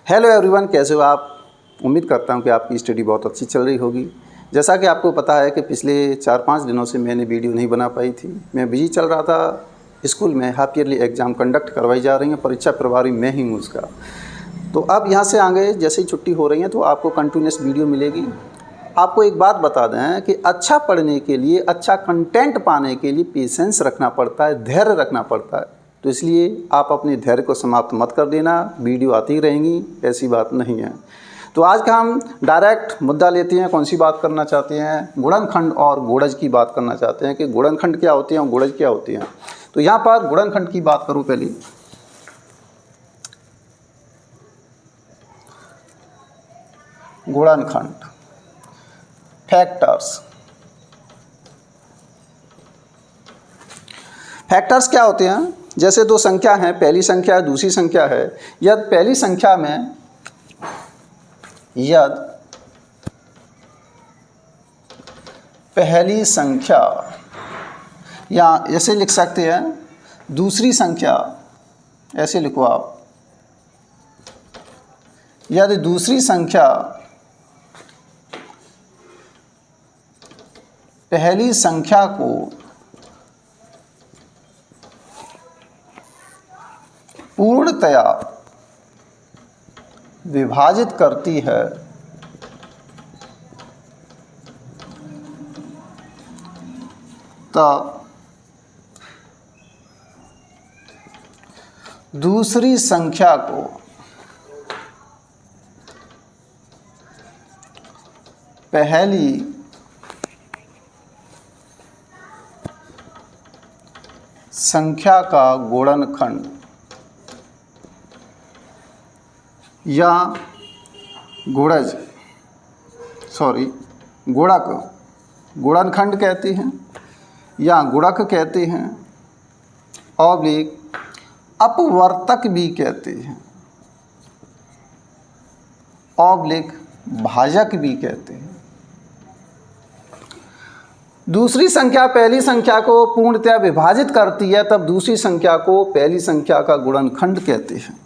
Hello everyone, कैसे हो आप। उम्मीद करता हूँ कि आपकी स्टडी बहुत अच्छी चल रही होगी। जैसा कि आपको पता है कि पिछले 4-5 दिनों से मैंने वीडियो नहीं बना पाई थी। मैं बिजी चल रहा था। स्कूल में हाफ ईयरली एग्ज़ाम कंडक्ट करवाई जा रही हैं, परीक्षा प्रभारी मैं ही हूँ उसका। तो अब यहाँ से आगे जैसे ही छुट्टी हो रही है तो आपको कंटिन्यूस वीडियो मिलेगी। आपको एक बात बता दें कि अच्छा पढ़ने के लिए, अच्छा कंटेंट पाने के लिए पेशेंस रखना पड़ता है, धैर्य रखना पड़ता है। तो इसलिए आप अपने धैर्य को समाप्त मत कर देना, वीडियो आती रहेंगी, ऐसी बात नहीं है। तो आज का हम डायरेक्ट मुद्दा लेते हैं। कौन सी बात करना चाहते हैं? गुणनखंड और गोड़ज की बात करना चाहते हैं कि गुणनखंड क्या होते हैं और गोड़ज क्या होते हैं। तो यहाँ पर गुणनखंड की बात करूँ पहले। गुणनखंड, फैक्टर्स। फैक्टर्स क्या होते हैं? जैसे दो संख्या हैं, पहली संख्या है, दूसरी संख्या है। यदि पहली संख्या में पहली संख्या, या ऐसे लिख सकते हैं दूसरी संख्या, ऐसे लिखो आप। यदि दूसरी संख्या पहली संख्या को पूर्णतया विभाजित करती है तब दूसरी संख्या को पहली संख्या का गुणनखंड या गुणज, गुणक, गुणनखंड कहते हैं या गुणक कहते हैं, ऑब्लिक अपवर्तक भी कहते हैं, ऑब्लिक भाजक भी कहते हैं। दूसरी संख्या पहली संख्या को पूर्णतया विभाजित करती है तब दूसरी संख्या को पहली संख्या का गुणनखंड कहते हैं।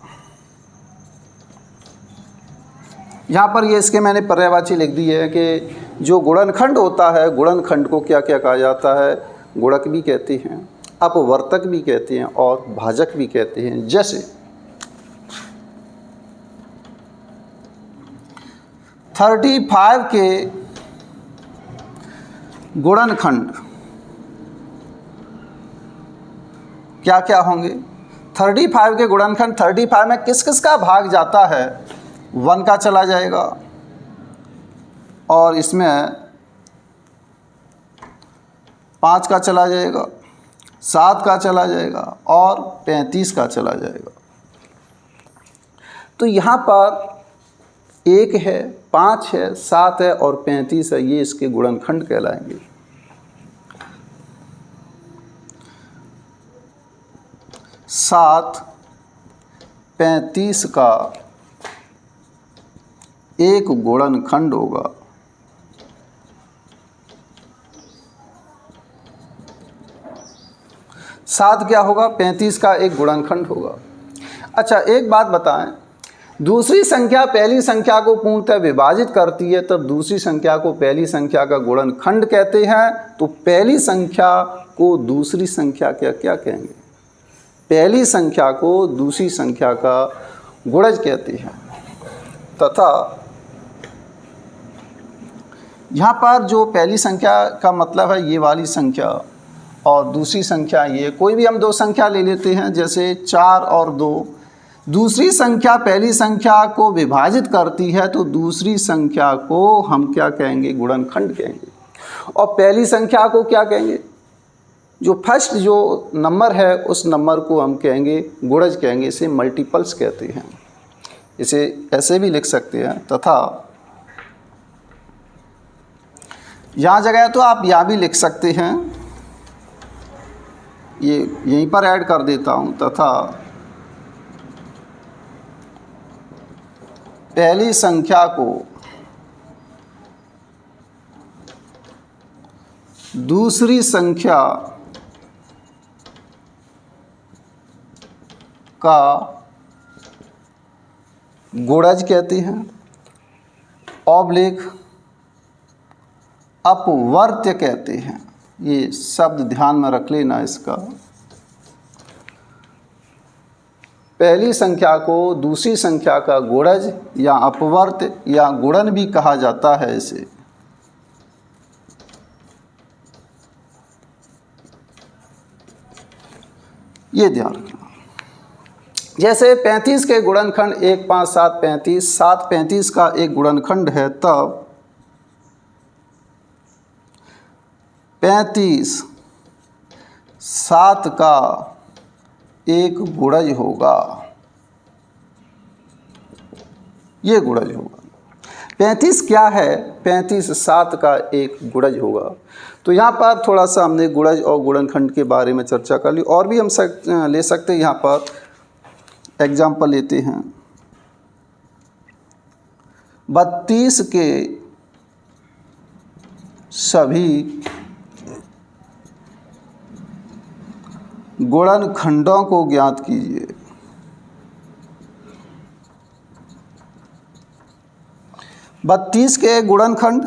यहाँ पर ये इसके मैंने पर्यायवाची लिख दी है कि जो गुणनखंड होता है, गुणनखंड को क्या क्या कहा जाता है? गुणक भी कहते हैं, अपवर्तक भी कहते हैं और भाजक भी कहते हैं। जैसे 35 के गुणनखंड क्या क्या होंगे? 35 के गुणनखंड, 35 में किस किस का भाग जाता है? 1 का चला जाएगा और इसमें 5 का चला जाएगा, 7 का चला जाएगा और 35 का चला जाएगा। तो यहाँ पर 1 है, 5 है, 7 है और 35 है, ये इसके गुणनखंड कहलाएंगे। 7 35 का एक गुणनखंड होगा। सात क्या होगा? 35 का एक गुणनखंड होगा। अच्छा, एक बात बताएं, दूसरी संख्या पहली संख्या को पूर्णतः विभाजित करती है तब दूसरी संख्या को पहली संख्या का गुणनखंड कहते हैं। तो पहली संख्या को दूसरी संख्या क्या क्या कहेंगे? पहली संख्या को दूसरी संख्या का गुणज कहते हैं। तथा यहाँ पर जो पहली संख्या का मतलब है ये वाली संख्या और दूसरी संख्या ये, कोई भी हम दो संख्या ले लेते हैं जैसे 4 और 2। दूसरी संख्या पहली संख्या को विभाजित करती है तो दूसरी संख्या को हम क्या कहेंगे? गुणनखंड कहेंगे। और पहली संख्या को क्या कहेंगे? जो फर्स्ट जो नंबर है उस नंबर को हम कहेंगे गुणज कहेंगे, इसे मल्टीपल्स कहते हैं। इसे ऐसे भी लिख सकते हैं। तथा यहाँ जगह तो आप यहाँ भी लिख सकते हैं, ये यहीं पर ऐड कर देता हूँ। तथा पहली संख्या को दूसरी संख्या का गुणज कहते हैं, ऑब्लिक अपवर्त्य कहते हैं। ये शब्द ध्यान में रख लेना इसका। पहली संख्या को दूसरी संख्या का गुणज या अपवर्त्य या गुणन भी कहा जाता है इसे। ये ध्यान रखना। जैसे 35 के गुणनखंड 1, 5, 7, 35, 7, 35 का एक गुणनखंड है, तब 35 7 का एक गुणज होगा। ये गुणज होगा। 35 क्या है? 35 7 का एक गुणज होगा। तो यहाँ पर थोड़ा सा हमने गुणज और गुणनखंड के बारे में चर्चा कर ली। और भी हम ले सकते हैं। यहाँ पर एग्जाम्पल लेते हैं। 32 के सभी गुणनखंडों को ज्ञात कीजिए। बत्तीस के गुणनखंड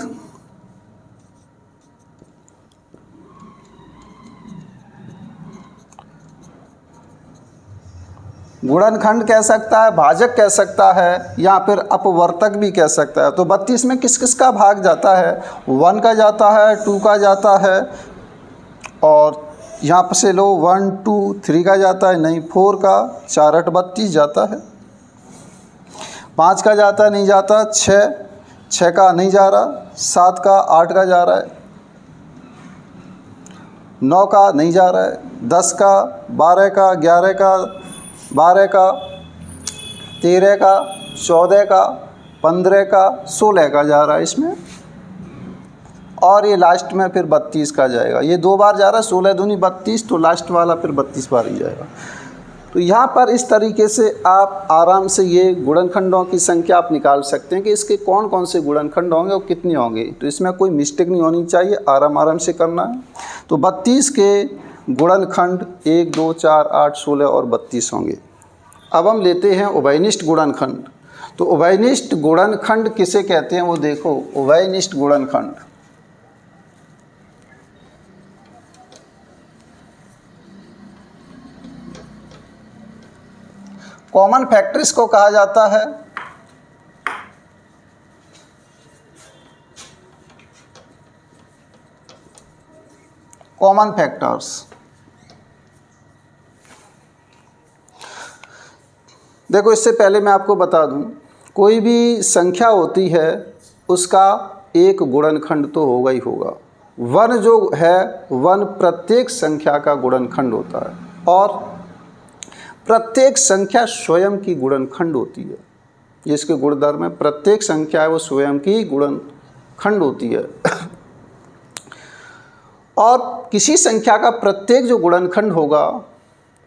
गुणनखंड कह सकता है, भाजक कह सकता है, या फिर अपवर्तक भी कह सकता है। तो 32 में किस किस का भाग जाता है? 1 का जाता है, 2 का जाता है, और यहाँ पर से लो 1, 2, 3 का जाता है, नहीं 4 का, 4 8 32 जाता है। 5 का जाता है, नहीं जाता। 6 का नहीं जा रहा। 7 का, 8 का जा रहा है। 9 का नहीं जा रहा है। 10 का, 12 का, 11 का, 12 का, 13 का, 14 का, 15 का, 16 का जा रहा है इसमें। और ये लास्ट में फिर 32 का जाएगा। ये 2 बार जा रहा है, 16 दूनी 32, तो लास्ट वाला फिर 32 बार ही जाएगा। तो यहाँ पर इस तरीके से आप आराम से ये गुणनखंडों की संख्या आप निकाल सकते हैं कि इसके कौन कौन से गुणनखंड होंगे और कितने होंगे। तो इसमें कोई मिस्टेक नहीं होनी चाहिए, आराम से करना है। तो 32 के गुणनखंड 1, 2, 4, 8, 16 और 32 होंगे। अब हम लेते हैं उभयनिष्ठ गुणनखंड। तो उभयनिष्ठ गुणनखंड किसे कहते हैं वो देखो। उभयनिष्ठ गुणनखंड कॉमन फैक्टर्स को कहा जाता है। कॉमन फैक्टर्स देखो, इससे पहले मैं आपको बता दूं, कोई भी संख्या होती है उसका एक गुणनखंड तो होगा ही होगा। 1 जो है 1 प्रत्येक संख्या का गुणनखंड होता है, और प्रत्येक संख्या स्वयं की गुणनखंड होती है। जिसके गुणधर्म में प्रत्येक संख्या है वो स्वयं की गुणनखंड होती है। और किसी संख्या का प्रत्येक जो गुणनखंड होगा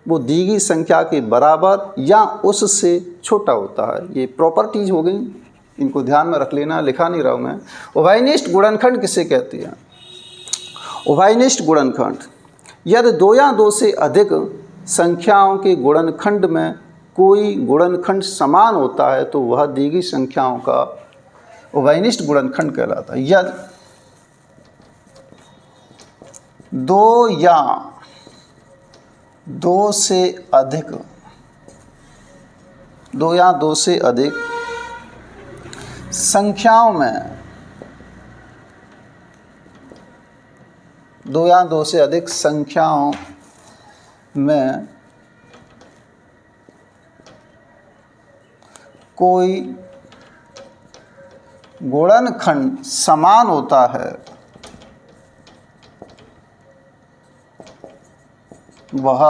वो दी गई संख्या के बराबर या उससे छोटा होता है। ये प्रॉपर्टीज हो गई, इनको ध्यान में रख लेना, लिखा नहीं रहा हूँ मैं। उभयनिष्ठ गुणनखंड किसे कहते हैं? उभयनिष्ठ गुणनखंड यदि 2 या 2 से अधिक संख्याओं के गुणनखंड में कोई गुणनखंड समान होता है तो वह दी गई संख्याओं का उभयनिष्ठ गुणनखंड कहलाता है। यदि 2 या 2 से अधिक 2 या 2 से अधिक संख्याओं में 2 या 2 से अधिक संख्याओं में कोई गुणनखंड समान होता है वह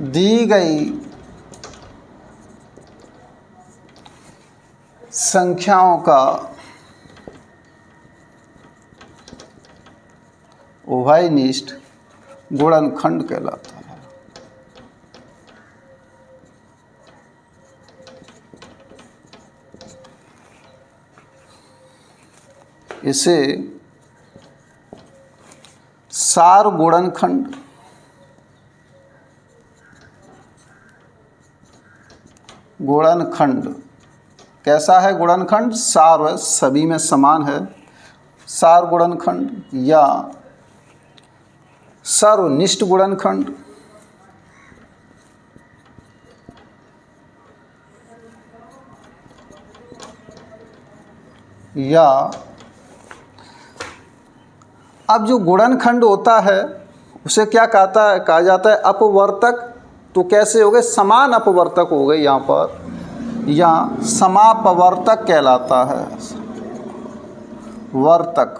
दी गई संख्याओं का उभयनिष्ठ गुणनखंड कहलाता है। इसे सार गुणनखंड, गुणनखंड कैसा है? गुणनखंड सार सभी में समान है, सार गुणनखंड या सर्वनिष्ठ गुणनखंड या अब जो गुणनखंड होता है उसे क्या कहा जाता है? अपवर्तक। तो कैसे हो गए? समान अपवर्तक हो गए यहाँ पर, या समापवर्तक कहलाता है, वर्तक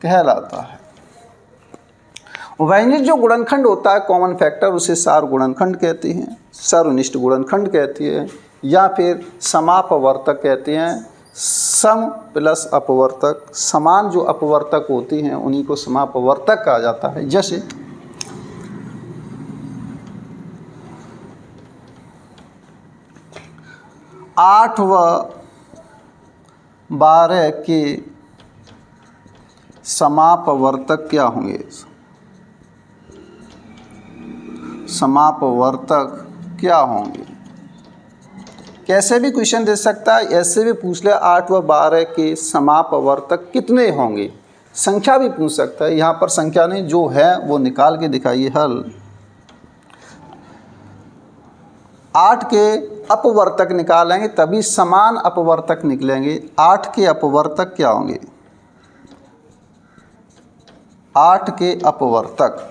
कहलाता है। वैनिक जो गुणनखंड होता है कॉमन फैक्टर, उसे सार गुणनखंड कहते हैं, सर्वनिष्ठ गुणनखंड कहती है, या फिर समापवर्तक कहते हैं। सम प्लस अपवर्तक, समान जो अपवर्तक होती हैं उन्हीं को समापवर्तक कहा जाता है। जैसे 8 व 12 के समापवर्तक क्या होंगे? समापवर्तक क्या होंगे? कैसे भी क्वेश्चन दे सकता है, ऐसे भी पूछ ले 8 व 12 के समापवर्तक कितने होंगे, संख्या भी पूछ सकता है। यहाँ पर संख्या नहीं, जो है वो निकाल के दिखाइए हल। 8 के अपवर्तक निकालेंगे तभी समान अपवर्तक निकलेंगे। 8 के अपवर्तक क्या होंगे? 8 के अपवर्तक,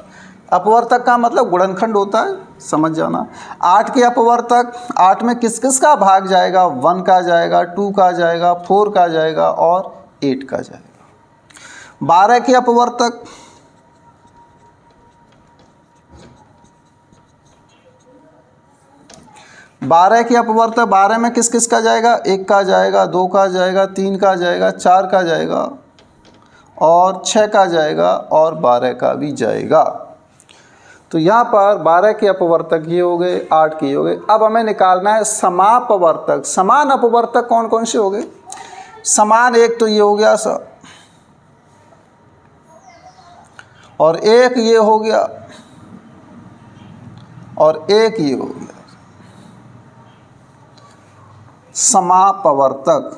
अपवर्तक का मतलब गुणनखंड होता है, समझ जाना। 8 के अपवर्तक, 8 में किस किस का भाग जाएगा? 1 का जाएगा, 2 का जाएगा, 4 का जाएगा और 8 का जाएगा। 12 के अपवर्तक, 12 के अपवर्तक, 12 में किस किस का जाएगा? 1 का जाएगा, 2 का जाएगा, 3 का जाएगा, 4 का जाएगा और 6 का जाएगा और 12 का भी जाएगा। तो यहाँ पर 12 के अपवर्तक ये हो गए, 8 के हो गए। अब हमें निकालना है समापवर्तक। समान अपवर्तक कौन कौन से हो गए? समान एक तो ये हो गया और एक ये हो गया और एक ये हो गया। समापवर्तक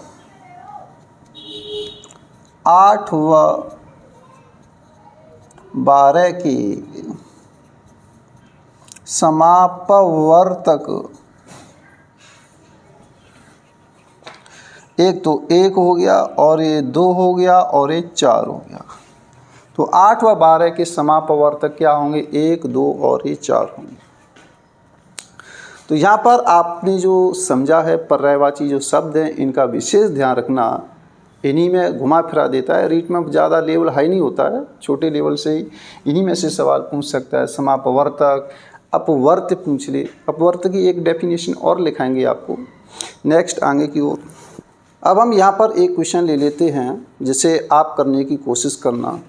8 व 12 की समापवर्तक, एक तो 1 हो गया और ये 2 हो गया और ये 4 हो गया। तो 8 व 12 के समापवर्तक क्या होंगे? 1, 2 और ये 4 होंगे। तो यहाँ पर आपने जो समझा है पर्यायवाची जो शब्द हैं इनका विशेष ध्यान रखना, इन्हीं में घुमा फिरा देता है। रीट में ज़्यादा लेवल हाई नहीं होता है, छोटे लेवल से ही इन्हीं में से सवाल पूछ सकता है। समापवर्तक, अपवर्त पूछ ले, अपवर्त की एक डेफिनेशन और लिखाएंगे आपको नेक्स्ट आगे की ओर। अब हम यहाँ पर एक क्वेश्चन ले लेते हैं जिसे आप करने की कोशिश करना।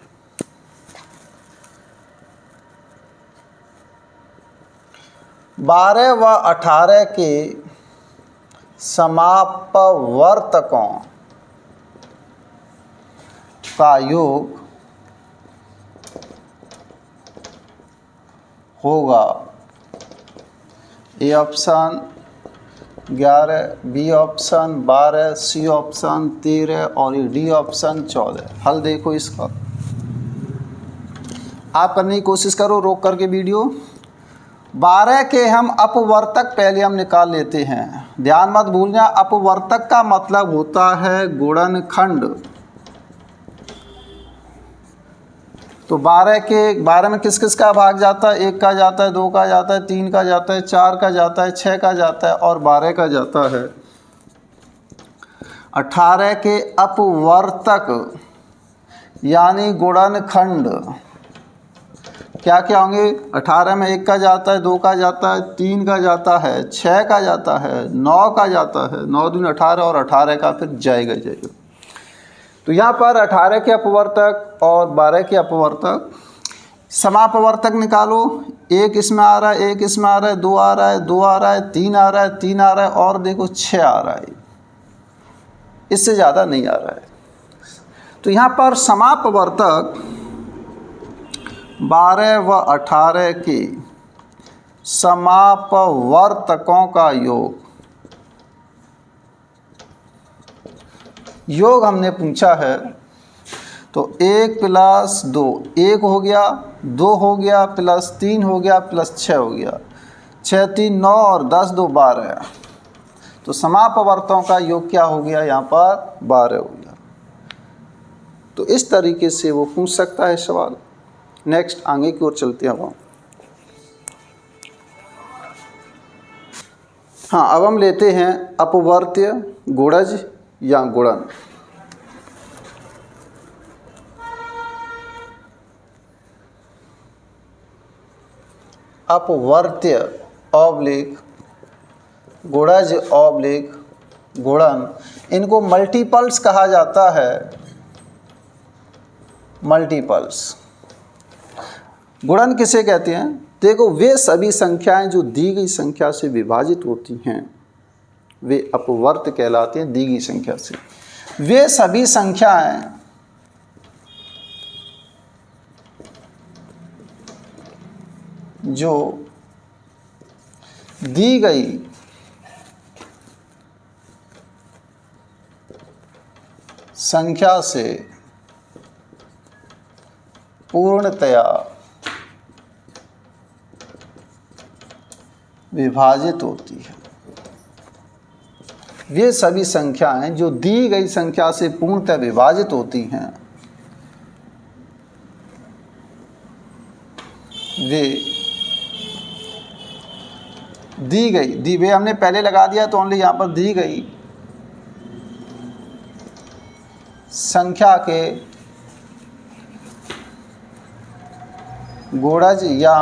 बारह व 18 के समापवर्तकों का योग होगा A option 11, B option 12, C option 13 और डी ऑप्शन 14। हल देखो इसका, आप करने की कोशिश करो रोक करके वीडियो। 12 के हम अपवर्तक पहले हम निकाल लेते हैं, ध्यान मत भूलना। अपवर्तक का मतलब होता है गुणनखंड। तो 12 में किस किस का भाग जाता है? 1 का जाता है, 2 का जाता है, 3 का जाता है, 4 का जाता है, 6 का जाता है और 12 का जाता है। 18 के अपवर्तक यानी गुणनखंड क्या क्या होंगे? 18 में 1 का जाता है, 2 का जाता है, 3 का जाता है, 6 का जाता है, 9 का जाता है, 9 दूनी 18 और 18 का फिर जाएगा। तो यहाँ पर 18 के अपवर्तक और 12 के अपवर्तक, समापवर्तक निकालो। 1 इसमें आ रहा है, 1 इसमें आ रहा है, 2 आ रहा है, 2 आ रहा है, 3 आ रहा है, 3 आ रहा है और देखो 6 आ रहा है, इससे ज़्यादा नहीं आ रहा है। तो यहाँ पर समापवर्तक 12 व 18 के समापवर्तकों का योग हमने पूछा है। तो 1 + 2 1 हो गया, 2 हो गया, प्लस 3 हो गया, प्लस 6 हो गया, 6 3 9 और 10 2 12। तो समापवर्तकों का योग क्या हो गया? यहाँ पर 12 हो गया। तो इस तरीके से वो पूछ सकता है सवाल। नेक्स्ट आगे की ओर चलते हैं अब। हाँ, अब हम लेते हैं अपवर्त्य, गुणज या गुणन। अपवर्त्य ऑब्लिक गुणज ऑब्लिक गुणन, इनको मल्टीपल्स कहा जाता है। मल्टीपल्स। गुणन किसे कहते हैं? देखो, वे सभी संख्याएं जो दी गई संख्या से विभाजित होती हैं वे अपवर्त्य कहलाते हैं। दी गई संख्या से वे सभी संख्याएं जो दी गई संख्या से पूर्णतया विभाजित होती है। वे सभी संख्याएं जो दी गई संख्या से पूर्णतः विभाजित होती हैं वे दी वे हमने पहले लगा दिया तो ओनली यहाँ पर दी गई संख्या के गुणज या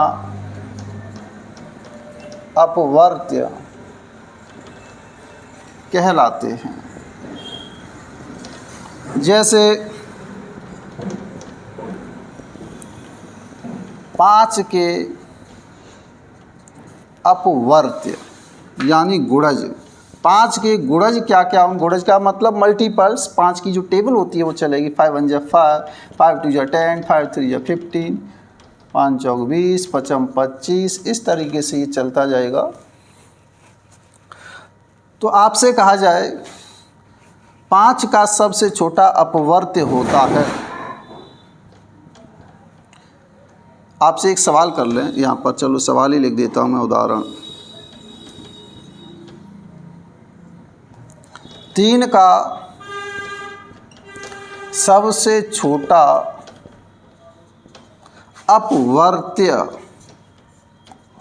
अपवर्त्य कहलाते हैं। जैसे 5 के अपवर्त्य यानी गुणज। 5 के गुणज क्या क्या? उन गुणज का मतलब मल्टीपल्स। 5 की जो टेबल होती है वो चलेगी 5 1 5, 5 2 10, 5 3 15, 5 4 20, 5 25, इस तरीके से ये चलता जाएगा। तो आपसे कहा जाए 5 का सबसे छोटा अपवर्त्य होता है। आपसे एक सवाल कर लें यहाँ पर, चलो सवाल ही लिख देता हूँ मैं, उदाहरण 3 का सबसे छोटा अपवर्त्य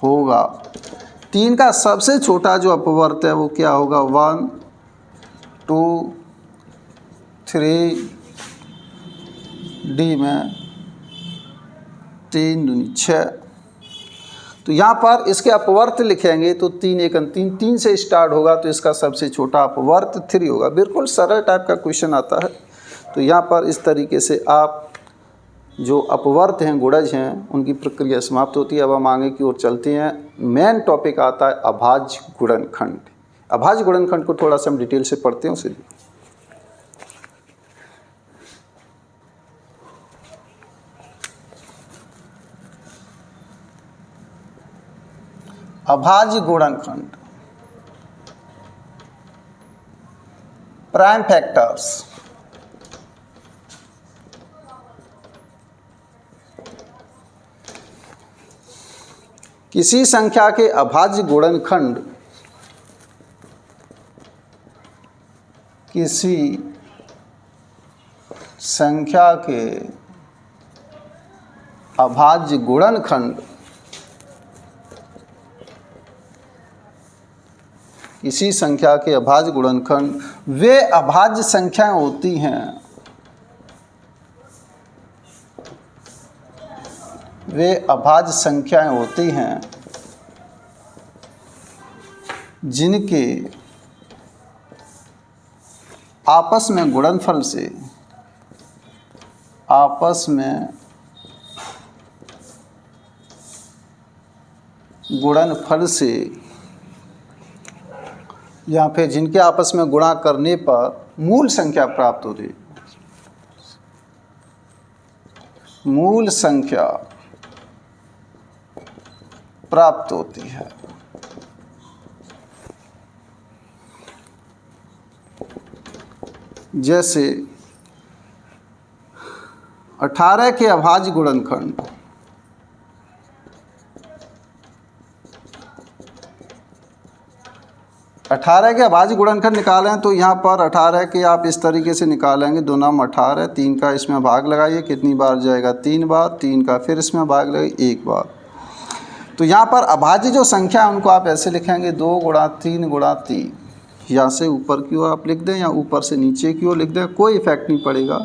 होगा। 3 का सबसे छोटा जो अपवर्त्य है वो क्या होगा? 1 2 3 डी में 3 दूनी 6। तो यहाँ पर इसके अपवर्त्य लिखेंगे तो 3 1 3, 3 से स्टार्ट होगा तो इसका सबसे छोटा अपवर्त्य 3 होगा। बिल्कुल सरल टाइप का क्वेश्चन आता है। तो यहाँ पर इस तरीके से आप जो अपवर्त्य हैं, गुणज हैं, उनकी प्रक्रिया समाप्त होती है। अब हम आगे की ओर चलते हैं। मेन टॉपिक आता है अभाज्य गुणनखंड। अभाज्य गुणनखंड को थोड़ा सा हम डिटेल से पढ़ते हैं उसे। अभाज्य गुणनखंड, प्राइम फैक्टर्स। किसी संख्या के अभाज्य गुणनखंड किसी संख्या के अभाज्य गुणनखंड किसी संख्या के अभाज्य गुणनखंड वे अभाज्य संख्याएं होती हैं वे अभाज्य संख्याएं होती हैं जिनके आपस में गुणनफल से या फिर जिनके आपस में गुणा करने पर मूल संख्या प्राप्त हो रही। मूल संख्या प्राप्त होती है। जैसे 18 के अभाज्य गुणनखंड, 18 के अभाज्य गुणनखंड निकालें तो यहाँ पर 18 के आप इस तरीके से निकालेंगे, 2 नाम 18, 3 का इसमें भाग लगाइए, कितनी बार जाएगा 3 बार, 3 का फिर इसमें भाग लगाइए 1 बार। तो यहाँ पर अभाज्य जो संख्या है उनको आप ऐसे लिखेंगे 2 गुणा 3 गुणा 3, यहाँ से ऊपर की ओर आप लिख दें या ऊपर से नीचे की ओर लिख दें, कोई इफेक्ट नहीं पड़ेगा।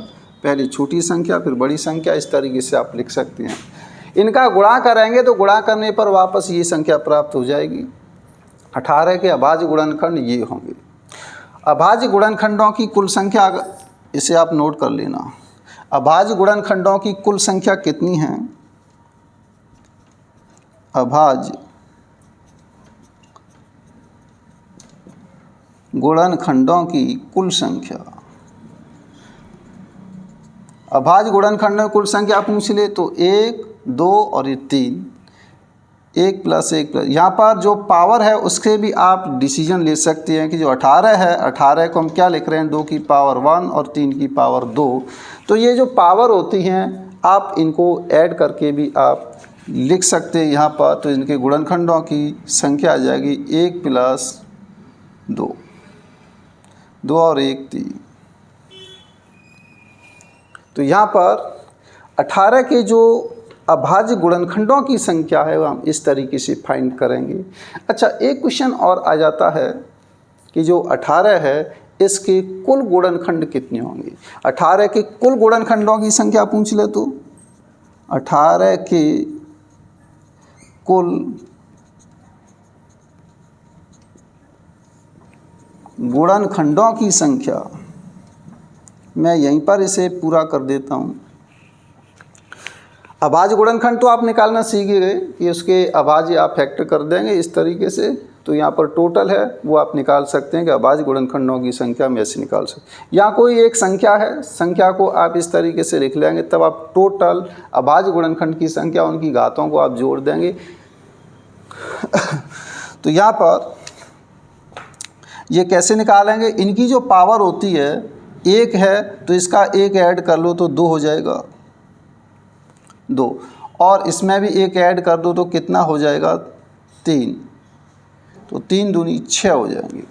पहले छोटी संख्या फिर बड़ी संख्या, इस तरीके से आप लिख सकते हैं। इनका गुणा करेंगे तो गुणा करने पर वापस ये संख्या प्राप्त हो जाएगी। 18 के अभाज्य गुणनखंड ये होंगे। अभाज्य गुणनखंडों की कुल संख्या, इसे आप नोट कर लेना, अभाज्य गुणनखंडों की कुल संख्या कितनी है? अभाज्य गुणनखंडों की कुल संख्या, अभाज्य गुणनखंडों की कुल संख्या पूछ ले तो 1, 2 और ये 3, 1 प्लस 1 प्लस, यहाँ पर जो पावर है उसके भी आप डिसीजन ले सकते हैं कि जो 18 है, 18 को हम क्या लिख रहे हैं, 2 की पावर 1 और 3 की पावर 2। तो ये जो पावर होती हैं आप इनको ऐड करके भी आप लिख सकते हैं यहाँ पर। तो इनके गुणनखंडों की संख्या आ जाएगी 1 प्लस 2, 2 और 1 3। तो यहाँ पर 18 के जो अभाज्य गुणनखंडों की संख्या है वो हम इस तरीके से फाइंड करेंगे। अच्छा, एक क्वेश्चन और आ जाता है कि जो 18 है इसके कुल गुणनखंड कितने होंगे? 18 के कुल गुणनखंडों की संख्या पूछ ले तो 18 के कुल गुणनखंडों की संख्या, मैं यहीं पर इसे पूरा कर देता हूँ। अभाज्य गुणनखंड तो आप निकालना सीख गए कि उसके अभाज्य आप फैक्टर कर देंगे इस तरीके से। तो यहाँ पर टोटल है वो आप निकाल सकते हैं कि अभाज्य गुणनखंडों की संख्या में ऐसे निकाल सकते हैं। यहाँ कोई एक संख्या है, संख्या को आप इस तरीके से लिख लेंगे, तब आप टोटल अभाज्य गुणनखंड की संख्या उनकी घातों को आप जोड़ देंगे। तो यहाँ पर ये कैसे निकालेंगे? इनकी जो पावर होती है 1 है तो इसका 1 ऐड कर लो तो 2 हो जाएगा, 2, और इसमें भी 1 ऐड कर दो तो कितना हो जाएगा 3, तो 3 दूनी 6 हो जाएंगे।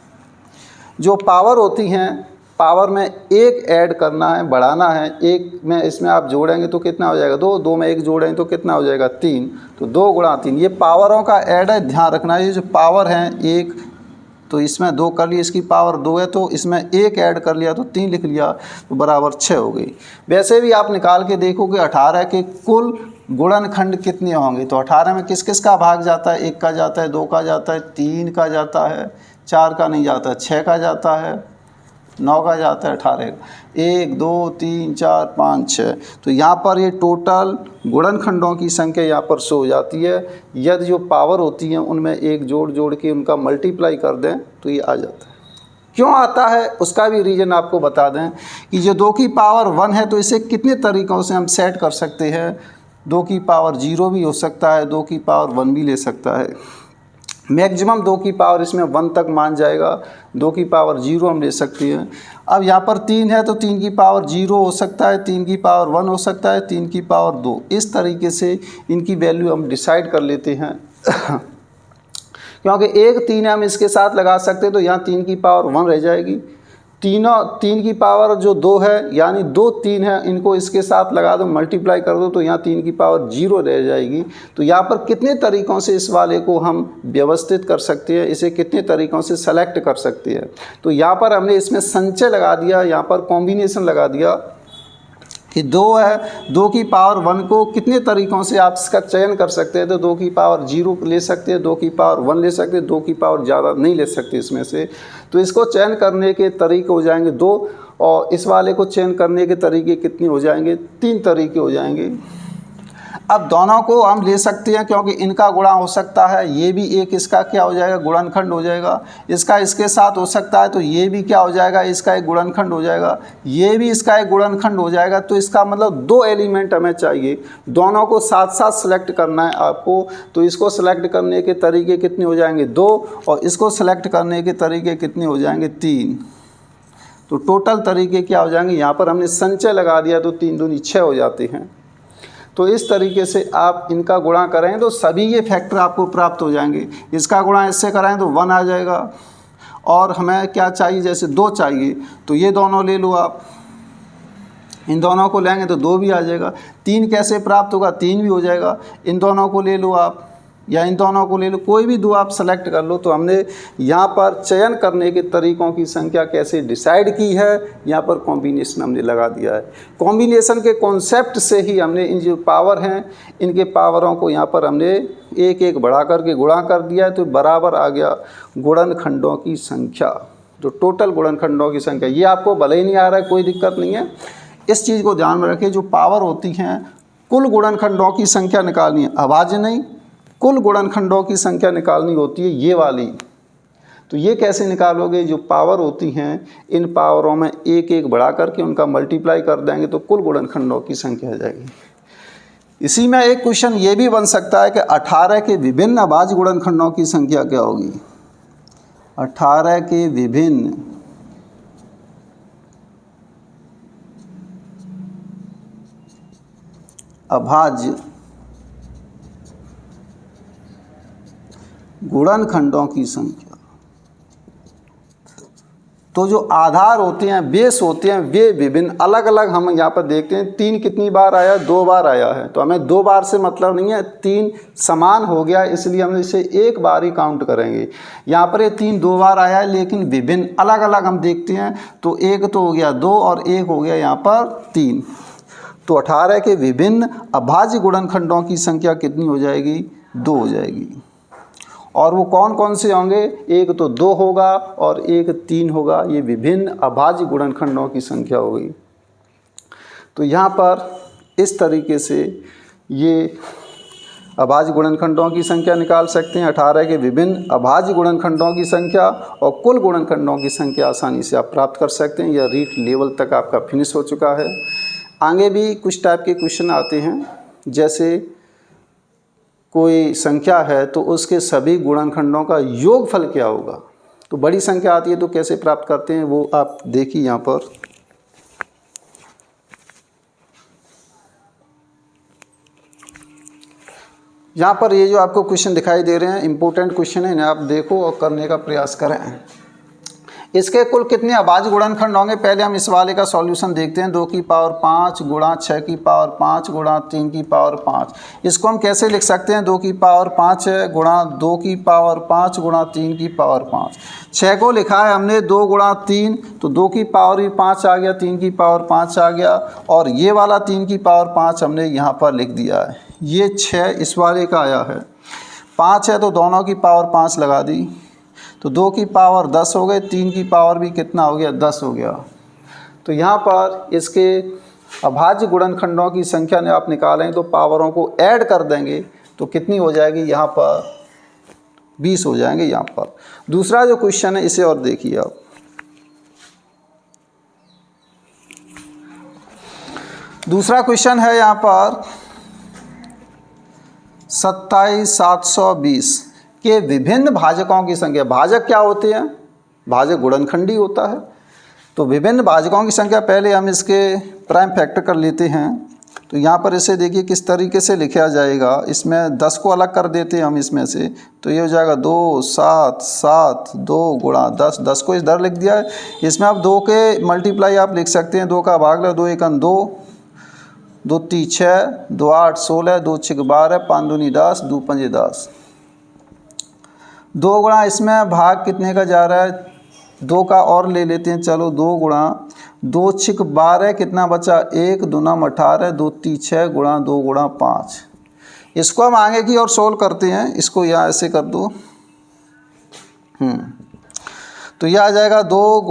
जो पावर होती हैं, पावर में 1 ऐड करना है, बढ़ाना है, 1 में इसमें आप जोड़ेंगे तो कितना हो जाएगा 2, 2 में 1 जोड़ेंगे तो कितना हो जाएगा 3, तो 2 गुणा 3। ये पावरों का ऐड है, ध्यान रखना। ये जो पावर है 1, तो इसमें 2 कर लिया, इसकी पावर 2 है तो इसमें 1 ऐड कर लिया तो 3 लिख लिया, तो बराबर 6 हो गई। वैसे भी आप निकाल के देखोगे 18 के कुल गुणनखंड कितने होंगे। तो 18 में किस किस का भाग जाता है? 1 का जाता है, 2 का जाता है, 3 का जाता है, 4 का नहीं जाता, 6 का जाता है, 9 का जाता है, 18 का, 1 2 3 4 5 6। तो यहाँ पर ये टोटल गुणनखंडों की संख्या यहाँ पर शो हो जाती है। यदि जो पावर होती है उनमें 1 जोड़ के उनका मल्टीप्लाई कर दें तो ये आ जाता है। क्यों आता है उसका भी रीज़न आपको बता दें कि जो 2 की पावर 1 है तो इसे कितने तरीक़ों से हम सेट कर सकते हैं। 2 की पावर 0 भी हो सकता है, 2 की पावर 1 भी ले सकता है। मैक्सिमम 2 की पावर इसमें 1 तक मान जाएगा, 2 की पावर 0 हम ले सकते हैं। अब यहाँ पर 3 है तो 3 की पावर 0 हो सकता है, 3 की पावर 1 हो सकता है, 3 की पावर 2। इस तरीके से इनकी वैल्यू हम डिसाइड कर लेते हैं। क्योंकि 1 3 हम इसके साथ लगा सकते हैं तो यहाँ 3 की पावर 1 रह जाएगी। 3 की पावर जो 2 है यानी 2 3 है, इनको इसके साथ लगा दो, मल्टीप्लाई कर दो तो यहाँ 3 की पावर 0 रह जाएगी। तो यहाँ पर कितने तरीक़ों से इस वाले को हम व्यवस्थित कर सकते हैं, इसे कितने तरीक़ों से सेलेक्ट कर सकते हैं। तो यहाँ पर हमने इसमें संचय लगा दिया, यहाँ पर कॉम्बिनेशन लगा दिया कि 2 है, 2 की पावर 1 को कितने तरीक़ों से आप इसका चयन कर सकते हैं। तो 2 की पावर 0 ले सकते हैं, 2 की पावर 1 ले सकते हैं, 2 की पावर ज़्यादा नहीं ले सकते इसमें से। तो इसको चयन करने के तरीके हो जाएंगे 2, और इस वाले को चयन करने के तरीके कितने हो जाएंगे, 3 तरीके हो जाएंगे। अब दोनों को हम ले सकते हैं क्योंकि इनका गुणा हो सकता है, ये भी एक इसका क्या हो जाएगा, गुणनखंड हो जाएगा। इसका इसके साथ हो सकता है तो ये भी क्या हो जाएगा, इसका एक गुणनखंड हो जाएगा। ये भी इसका एक गुणनखंड हो जाएगा। तो इसका मतलब 2 एलिमेंट हमें चाहिए, दोनों को साथ साथ सेलेक्ट करना है आपको। तो इसको सेलेक्ट करने के तरीके कितने हो जाएंगे, 2, और इसको सेलेक्ट करने के तरीके कितने हो जाएंगे, 3। तो टोटल तरीके क्या हो जाएंगे, यहाँ पर हमने संचय लगा दिया तो 3 दूनी 6 हो जाते हैं। तो इस तरीके से आप इनका गुणा करें तो सभी ये फैक्टर आपको प्राप्त हो जाएंगे। इसका गुणा इससे कराएं तो 1 आ जाएगा, और हमें क्या चाहिए, जैसे 2 चाहिए तो ये दोनों ले लो आप, इन दोनों को लेंगे तो 2 भी आ जाएगा। 3 कैसे प्राप्त होगा, 3 भी हो जाएगा। इन दोनों को ले लो आप या इन दोनों को ले लो, कोई भी 2 आप सेलेक्ट कर लो। तो हमने यहाँ पर चयन करने के तरीक़ों की संख्या कैसे डिसाइड की है, यहाँ पर कॉम्बिनेशन हमने लगा दिया है। कॉम्बिनेशन के कॉन्सेप्ट से ही हमने इन जो पावर हैं इनके पावरों को यहाँ पर हमने एक एक बढ़ा करके गुणा कर दिया है। तो बराबर आ गया गुणनखंडों की संख्या, जो टोटल गुणनखंडों की संख्या। ये आपको भले ही नहीं आ रहा है, कोई दिक्कत नहीं है, इस चीज़ को ध्यान में रखें। जो पावर होती हैं कुल गुणनखंडों की संख्या निकालनी है, अभाज्य नहीं, कुल गुणनखंडों की संख्या निकालनी होती है ये वाली। तो ये कैसे निकालोगे, जो पावर होती हैं इन पावरों में एक एक बढ़ा करके उनका मल्टीप्लाई कर देंगे तो कुल गुणनखंडों की संख्या आ जाएगी। इसी में एक क्वेश्चन ये भी बन सकता है कि 18 के विभिन्न अभाज्य गुणनखंडों की संख्या क्या होगी। 18 के विभिन्न अभाज्य गुणनखंडों की संख्या। तो जो आधार होते हैं, बेस होते हैं, वे विभिन्न अलग अलग हम यहाँ पर देखते हैं। 3 कितनी बार आया, 2 बार आया है। तो हमें 2 बार से मतलब नहीं है, 3 समान हो गया इसलिए हम इसे एक बार ही काउंट करेंगे। यहाँ पर ये 3 2 बार आया है लेकिन विभिन्न अलग अलग हम देखते हैं। तो एक तो हो गया 2 और एक हो गया यहाँ पर 3। तो 18 के विभिन्न अभाज्य गुणनखंडों की संख्या कितनी हो जाएगी, 2 हो जाएगी। और वो कौन कौन से होंगे, एक तो 2 होगा और एक 3 होगा। ये विभिन्न अभाज्य गुणनखंडों की संख्या होगी। तो यहाँ पर इस तरीके से ये अभाज्य गुणनखंडों की संख्या निकाल सकते हैं। 18 के विभिन्न अभाज्य गुणनखंडों की संख्या और कुल गुणनखंडों की संख्या आसानी से आप प्राप्त कर सकते हैं। यह रीट लेवल तक आपका फिनिश हो चुका है। आगे भी कुछ टाइप के क्वेश्चन आते हैं, जैसे कोई संख्या है तो उसके सभी गुणनखंडों का योगफल क्या होगा। तो बड़ी संख्या आती है तो कैसे प्राप्त करते हैं वो आप देखिए। यहाँ पर ये जो आपको क्वेश्चन दिखाई दे रहे हैं इम्पोर्टेंट क्वेश्चन है, इन्हें आप देखो और करने का प्रयास करें। इसके कुल कितने अभाज्य गुणनखंड होंगे, पहले हम इस वाले का सॉल्यूशन देखते हैं। 2 की पावर 5 गुणा 6 की पावर 5 गुणा 3 की पावर 5। इसको हम कैसे लिख सकते हैं, 2 की पावर 5 है गुणा 2 की पावर 5 गुणा 3 की पावर 5। 6 को लिखा है हमने 2 गुणा 3, तो 2 की पावर भी 5 आ गया, 3 की पावर 5 आ गया, और ये वाला 3 की पावर 5 हमने यहाँ पर लिख दिया है। ये 6 इस वाले का आया है, 5 है तो दोनों की पावर 5 लगा दी, तो 2 की पावर 10 हो गए, 3 की पावर भी कितना हो गया, 10 हो गया। तो यहाँ पर इसके अभाज्य गुणनखंडों की संख्या ने आप निकालें तो पावरों को ऐड कर देंगे तो कितनी हो जाएगी, यहाँ पर 20 हो जाएंगे। यहाँ पर दूसरा जो क्वेश्चन है इसे और देखिए आप। दूसरा क्वेश्चन है यहाँ पर 27720 के विभिन्न भाजकों की संख्या। भाजक क्या होते हैं, भाजक गुणनखंडी होता है। तो विभिन्न भाजकों की संख्या, पहले हम इसके प्राइम फैक्टर कर लेते हैं। तो यहाँ पर इसे देखिए किस तरीके से लिखा जाएगा। इसमें 10 को अलग कर देते हैं हम इसमें से, तो ये हो जाएगा 2 7 7 2 गुणा 10। 10 को इधर लिख दिया है। इसमें आप 2 के मल्टीप्लाई आप लिख सकते हैं, 2 का भाग लो, 2 एकम 2, 2 3 6, 2 8 16, 2 6 12, 5 दूनी 10, 2 5 10। 2 गुणा इसमें भाग कितने का जा रहा है, 2 का और ले लेते हैं। चलो 2 गुणा 2 6 12, कितना बचा, 1 दूना 18, 2 3 6 गुणा 2 गुणा 5। इसको हम आगे की और सोल्व करते हैं। इसको यहाँ ऐसे कर दो, तो यह आ जाएगा 2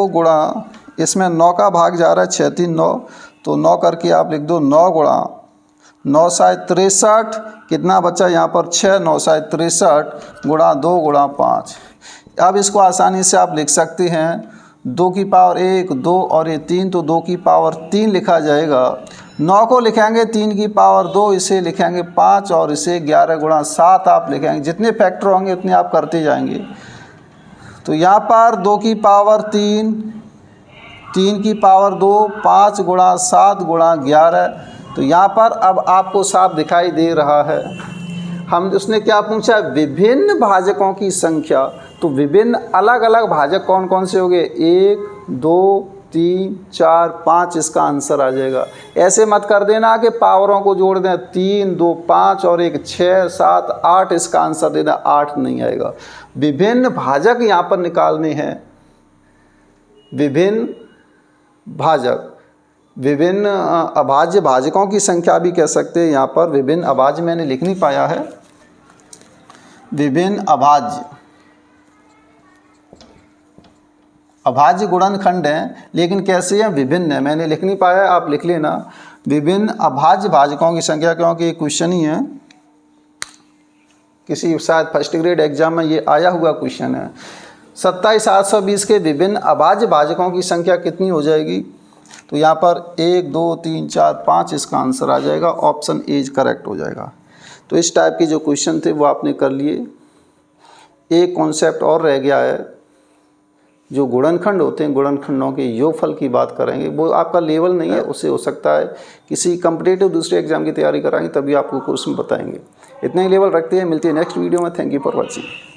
गुणा इसमें 9 का भाग जा रहा है, 6 3 9, तो 9 करके आप लिख दो 9 गुणा 9 सात 63, कितना बचा यहाँ पर 6, 9 सात 63 गुणा 2 गुणा 5। अब इसको आसानी से आप लिख सकते हैं 2 की पावर 1, 2 और ये 3, तो 2 की पावर 3 लिखा जाएगा। 9 को लिखेंगे 3 की पावर 2, इसे लिखेंगे 5 और इसे 11 गुणा 7 आप लिखेंगे। जितने फैक्टर होंगे उतने आप करते जाएंगे। तो यहाँ पर 2 की पावर 3, 3 की पावर 2, 5 गुणा 7 गुणा 11। तो यहाँ पर अब आपको साफ दिखाई दे रहा है। हम उसने क्या पूछा, विभिन्न भाजकों की संख्या। तो विभिन्न अलग अलग भाजक कौन कौन से होंगे, 1, 2, 3, 4, 5 इसका आंसर आ जाएगा। ऐसे मत कर देना कि पावरों को जोड़ दें, 3, 2, 5 और 1 6, 7, 8 इसका आंसर देना, 8 नहीं आएगा। विभिन्न भाजक यहाँ पर निकालने हैं, विभिन्न भाजक, विभिन्न अभाज्य भाजकों की संख्या भी कह सकते हैं। यहाँ पर विभिन्न अभाज्य मैंने लिख नहीं पाया है, विभिन्न अभाज्य गुणनखंड हैं, लेकिन कैसे हैं, विभिन्न है। मैंने लिख नहीं पाया, आप लिख लेना विभिन्न अभाज्य भाजकों की संख्या, क्योंकि क्वेश्चन ही है, किसी शायद फर्स्ट ग्रेड एग्जाम में ये आया हुआ क्वेश्चन है। 27820 के विभिन्न अभाज्य भाजकों की संख्या कितनी हो जाएगी। तो यहाँ पर 1, 2, 3, 4, 5 इसका आंसर आ जाएगा। ऑप्शन ए करेक्ट हो जाएगा। तो इस टाइप के जो क्वेश्चन थे वो आपने कर लिए। एक कॉन्सेप्ट और रह गया है, जो गुणनखंड होते हैं, गुणनखंडों के योगफल की बात करेंगे। वो आपका लेवल नहीं है, उससे हो सकता है किसी कम्पिटिटिव दूसरे एग्जाम की तैयारी कराएंगे तभी आपको क्वेश्चन बताएंगे। इतना ही लेवल रखते हैं। मिलती है नेक्स्ट वीडियो में। Thank you for watching.